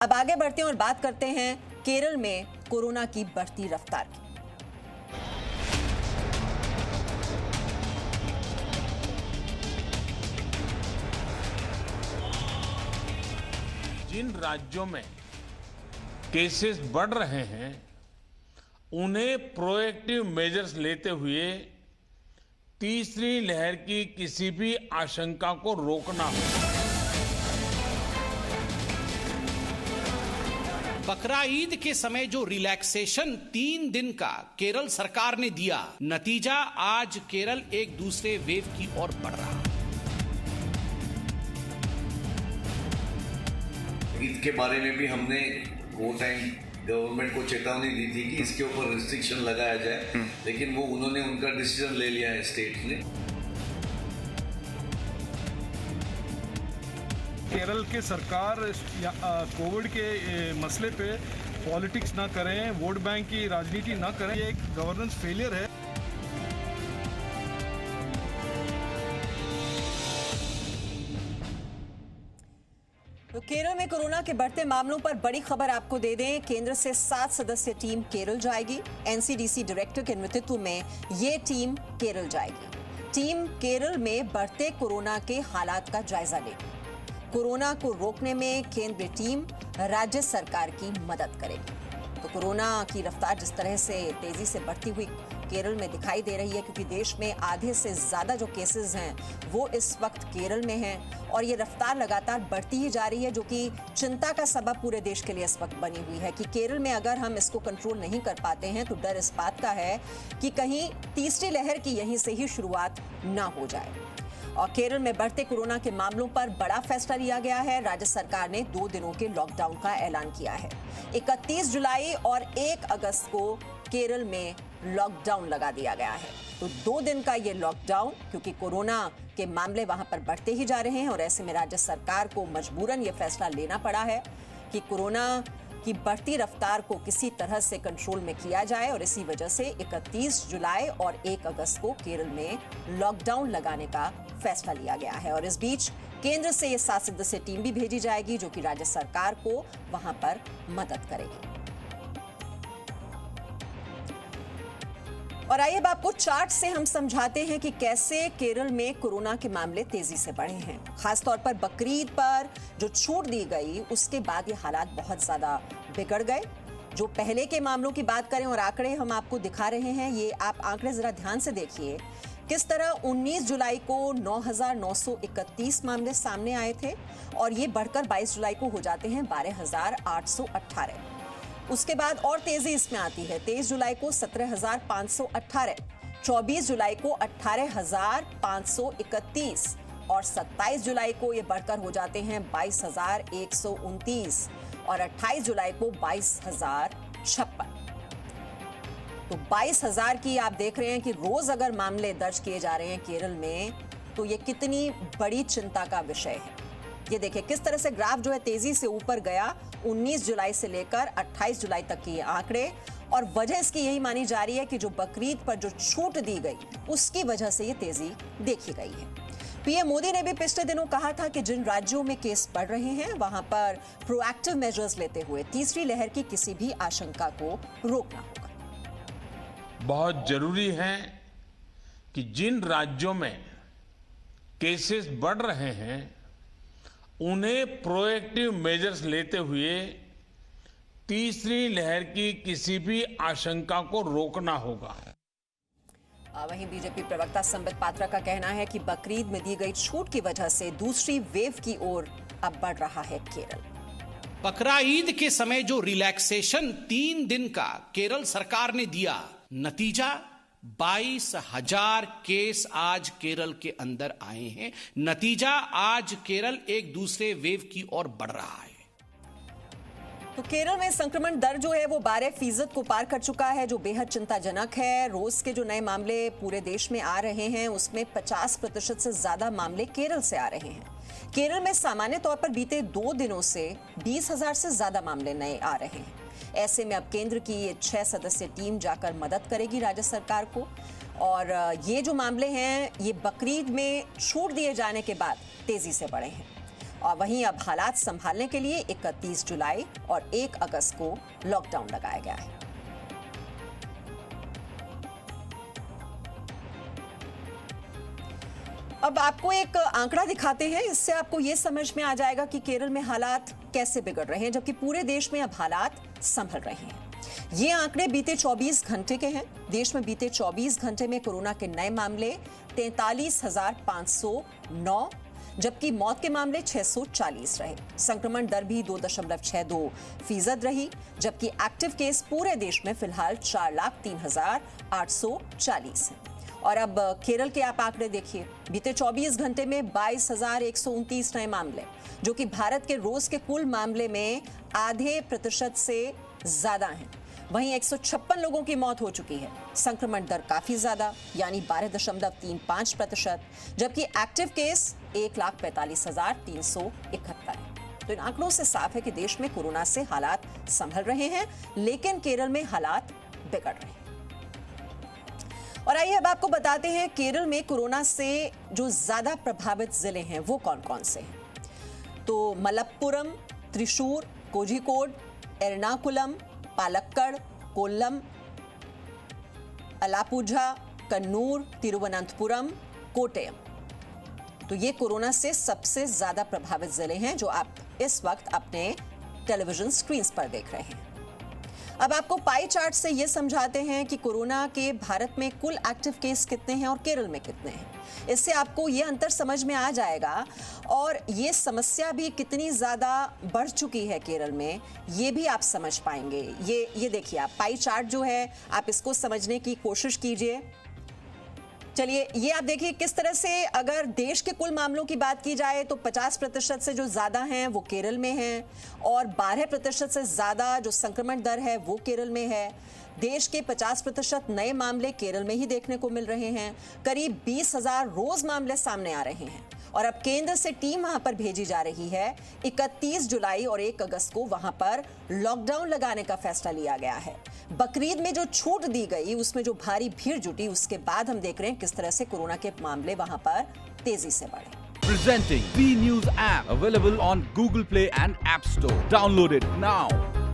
अब आगे बढ़ते हैं और बात करते हैं केरल में कोरोना की बढ़ती रफ्तार की। जिन राज्यों में केसेस बढ़ रहे हैं उन्हें प्रोएक्टिव मेजर्स लेते हुए तीसरी लहर की किसी भी आशंका को रोकना होगा। बकरा ईद के समय जो रिलैक्सेशन 3 दिन का केरल सरकार ने दिया, नतीजा आज केरल एक दूसरे वेव की ओर बढ़ रहा है। ईद के बारे में भी हमने वो टाइम गवर्नमेंट को चेतावनी दी थी कि इसके ऊपर रिस्ट्रिक्शन लगाया जाए, लेकिन वो उन्होंने उनका डिसीजन ले लिया है स्टेट ने। केरल के सरकार कोविड के मसले पे पॉलिटिक्स ना करें, वोट बैंक की राजनीति ना करें, ये एक गवर्नेंस फेलियर है। तो केरल में कोरोना के बढ़ते मामलों पर बड़ी खबर आपको दे दें। केंद्र से 7 सदस्यीय टीम केरल जाएगी। एनसीडीसी डायरेक्टर के नेतृत्व में ये टीम केरल जाएगी। टीम केरल में बढ़ते कोरोना के हालात का जायजा लेगी। कोरोना को रोकने में केंद्रीय टीम राज्य सरकार की मदद करेगी। तो कोरोना की रफ्तार जिस तरह से तेजी से बढ़ती हुई केरल में दिखाई दे रही है, क्योंकि देश में आधे से ज्यादा जो केसेस हैं वो इस वक्त केरल में हैं और ये रफ्तार लगातार बढ़ती ही जा रही है, जो कि चिंता का सबब पूरे देश के लिए इस वक्त बनी हुई है कि केरल में अगर हम इसको कंट्रोल नहीं कर पाते हैं तो डर इस बात का है कि कहीं तीसरी लहर की यहीं से ही शुरुआत ना हो जाए। और केरल में बढ़ते कोरोना के मामलों पर बड़ा फैसला लिया गया है। राज्य सरकार ने 2 दिनों के लॉकडाउन का ऐलान किया है। 31 जुलाई और 1 अगस्त को केरल में लॉकडाउन लगा दिया गया है। तो 2 दिन का ये लॉकडाउन, क्योंकि कोरोना के मामले वहां पर बढ़ते ही जा रहे हैं और ऐसे में राज्य सरकार को मजबूरन ये फैसला लेना पड़ा है कि कोरोना की बढ़ती रफ्तार को किसी तरह से कंट्रोल में किया जाए और इसी वजह से 31 जुलाई और 1 अगस्त को केरल में लॉकडाउन लगाने का फैसला लिया गया है। और इस बीच केंद्र से ये 7 सदस्यीय टीम भी भेजी जाएगी जो कि राज्य सरकार को वहां पर मदद करेगी। और आइए अब आपको चार्ट से हम समझाते हैं कि कैसे केरल में कोरोना के मामले तेजी से बढ़े हैं। खासतौर पर बकरीद पर जो छूट दी गई उसके बाद ये हालात बहुत ज्यादा बिगड़ गए। जो पहले के मामलों की बात करें और आंकड़े हम आपको दिखा रहे हैं, ये आप आंकड़े जरा ध्यान से देखिए किस तरह 19 जुलाई को 9,931 मामले सामने आए थे और ये बढ़कर 22 जुलाई को हो जाते हैं 12,818। उसके बाद और तेजी इसमें आती है। 23 जुलाई को 17,518, 24 जुलाई को 18,531 और 27 जुलाई को ये बढ़कर हो जाते हैं 22,129 और 28 जुलाई को 22,056। तो 22,000 की आप देख रहे हैं कि रोज अगर मामले दर्ज किए जा रहे हैं केरल में, तो ये कितनी बड़ी चिंता का विषय है। ये देखिए किस तरह से ग्राफ जो है तेजी से ऊपर गया 19 जुलाई से लेकर 28 जुलाई तक के ये आंकड़े, और वजह इसकी यही मानी जा रही है कि जो बकरीद पर जो छूट दी गई उसकी वजह से ये तेजी देखी गई है। पीएम मोदी ने भी पिछले दिनों कहा था कि जिन राज्यों में केस बढ़ रहे हैं वहां पर प्रोएक्टिव मेजर्स लेते हुए तीसरी लहर की किसी भी आशंका को रोकना होगा। बहुत जरूरी है कि जिन राज्यों में केसेस बढ़ रहे हैं उन्हें प्रोएक्टिव मेजर्स लेते हुए तीसरी लहर की किसी भी आशंका को रोकना होगा। वहीं बीजेपी प्रवक्ता संबित पात्रा का कहना है कि बकरीद में दी गई छूट की वजह से दूसरी वेव की ओर अब बढ़ रहा है केरल। बकरा ईद के समय जो रिलैक्सेशन 3 दिन का केरल सरकार ने दिया, नतीजा 22,000 केस आज केरल के अंदर आए हैं। नतीजा आज केरल एक दूसरे वेव की ओर बढ़ रहा है। तो केरल में संक्रमण दर जो है वो 12% को पार कर चुका है, जो बेहद चिंताजनक है। रोज के जो नए मामले पूरे देश में आ रहे हैं उसमें 50% से ज्यादा मामले केरल से आ रहे हैं। केरल में सामान्य तौर पर बीते 2 दिनों से 20,000 से ज्यादा मामले नए आ रहे हैं। ऐसे में अब केंद्र की ये 6 सदस्यीय टीम जाकर मदद करेगी राज्य सरकार को। और ये जो मामले हैं ये बकरीद में छूट दिए जाने के बाद तेजी से बढ़े हैं। और वहीं अब हालात संभालने के लिए 31 जुलाई और 1 अगस्त को लॉकडाउन लगाया गया है। अब आपको एक आंकड़ा दिखाते हैं, इससे आपको यह समझ में आ जाएगा कि केरल में हालात कैसे बिगड़ रहे हैं, जबकि पूरे देश में अब हालात संभल रहे हैं। ये आंकड़े बीते 24 घंटे के हैं। देश में बीते 24 घंटे में कोरोना के नए मामले 43,509, जबकि मौत के मामले 640 रहे। संक्रमण दर भी 2.62% रही, जबकि एक्टिव केस पूरे देश में फिलहाल 4,03,840 है। और अब केरल के आप आंकड़े देखिए, बीते 24 घंटे में 22,129 नए मामले, जो कि भारत के रोज के कुल मामले में आधे प्रतिशत से ज्यादा हैं। वहीं 156 लोगों की मौत हो चुकी है। संक्रमण दर काफी ज्यादा यानी 12.35%, जबकि एक्टिव केस 1,45,371 है। तो इन आंकड़ों से साफ है कि देश में कोरोना से हालात संभल रहे हैं, लेकिन केरल में हालात बिगड़ रहे हैं। और आइए अब आपको बताते हैं केरल में कोरोना से जो ज्यादा प्रभावित जिले हैं वो कौन कौन से हैं। तो मलप्पुरम, त्रिशूर, कोझिकोड, एर्नाकुलम, पालक्कड़, कोल्लम, अलापुझा, कन्नूर, तिरुवनंतपुरम, कोट्टयम। तो ये कोरोना से सबसे ज्यादा प्रभावित जिले हैं जो आप इस वक्त अपने टेलीविजन स्क्रीन पर देख रहे हैं। अब आपको पाई चार्ट से ये समझाते हैं कि कोरोना के भारत में कुल एक्टिव केस कितने हैं और केरल में कितने हैं। इससे आपको ये अंतर समझ में आ जाएगा और ये समस्या भी कितनी ज़्यादा बढ़ चुकी है केरल में, ये भी आप समझ पाएंगे। ये देखिए, आप पाई चार्ट जो है आप इसको समझने की कोशिश कीजिए। चलिए, ये आप देखिए किस तरह से अगर देश के कुल मामलों की बात की जाए तो 50% से जो ज़्यादा हैं वो केरल में हैं और 12% से ज़्यादा जो संक्रमण दर है वो केरल में है। देश के 50% नए मामले केरल में ही देखने को मिल रहे हैं। करीब 20,000 रोज मामले सामने आ रहे हैं और अब केंद्र से टीम वहां पर भेजी जा रही है। 31 जुलाई और 1 अगस्त को वहां पर लॉकडाउन लगाने का फैसला लिया गया है। बकरीद में जो छूट दी गई उसमें जो भारी भीड़ जुटी, उसके बाद हम देख रहे हैं किस तरह से कोरोना के मामले वहां पर तेजी से बढ़े। Presenting B News app available on Google Play and App Store. Download it now.